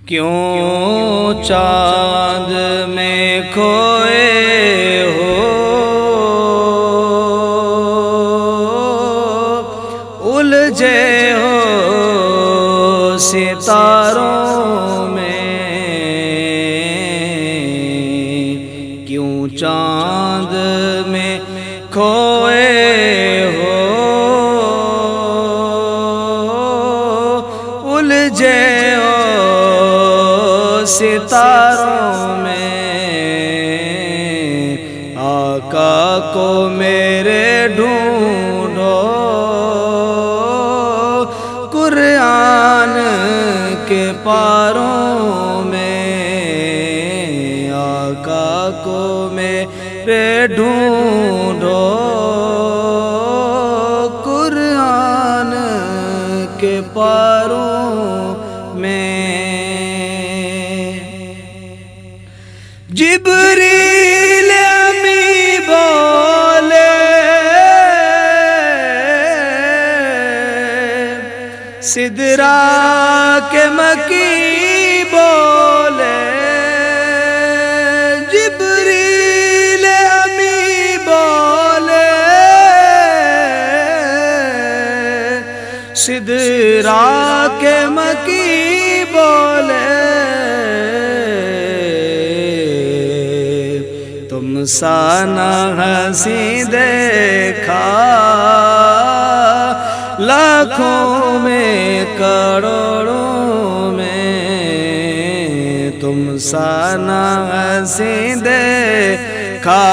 کیوں چاند میں کھوئے ہو، الجھے ہو ستاروں میں، کیوں چاند میں کھوئے ہو، الجھے ہو ستاروں میں، آقا کو میرے ڈھونڈو قرآن کے پاروں میں، آقا کو میرے ڈھونڈو قرآن کے پاروں میں۔ جبریل امی بولے سدرا کے مکی بولے، جبریل امی بولے سدرا کے مکی بولے، تم سا نہ ہنسی دیکھا لاکھوں میں کروڑوں میں، تم سا نہ ہنسی دیکھا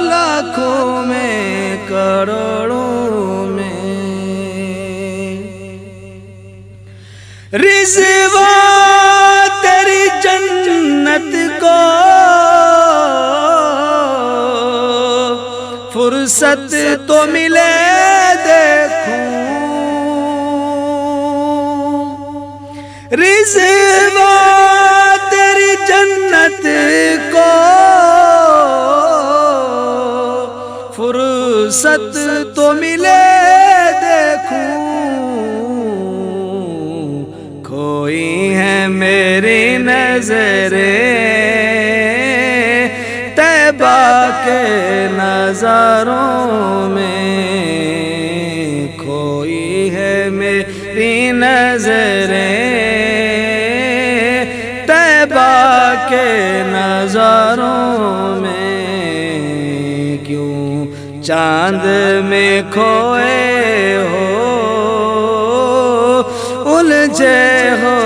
لاکھوں میں کروڑوں میں، رضوان تیری جنت کو فرصت تو ملے دیکھوں، رضوان تیری جنت کو فرصت تو ملے دیکھوں، کھوئی ہے میری نظریں طیبہ کے نظاروں میں، کھوئی ہے میری نظریں طیبہ کے نظاروں میں، کیوں چاند میں کھوئے ہو، الجھے ہو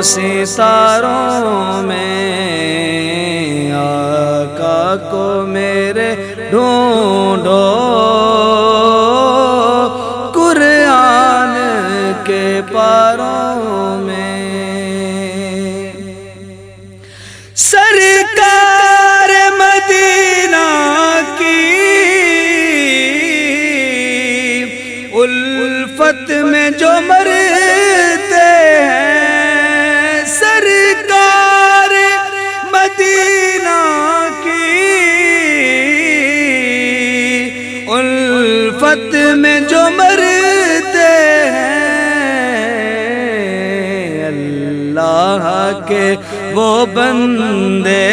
ستاروں میں، آقا کو میرے ڈھونڈو قرآن کے پاروں میں، سرکار مدینہ کی الفت میں جو مرتے ہیں، سرکار مدینہ کی الفت میں جو مرتے ہیں، اللہ کے وہ بندے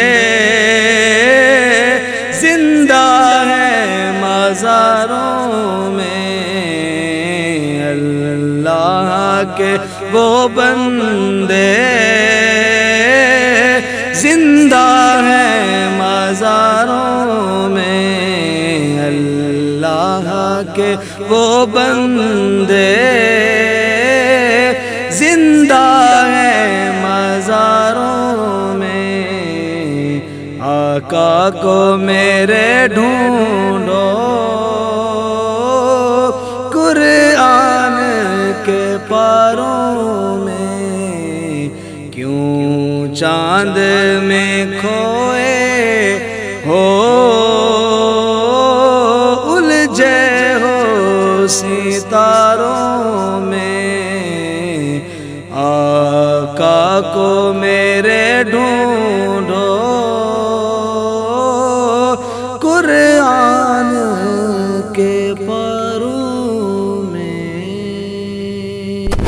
زندہ ہیں مزاروں میں، اللہ کے وہ بندے زندہ ہیں مزاروں میں، اللہ کے وہ بندے زندہ ہیں مزاروں میں، آقا کو میرے ڈھونڈو قرآن کے پاروں میں، کیوں چاند میں کھوئے ہو، الجھے ہو ستاروں میں، آقا کو میرے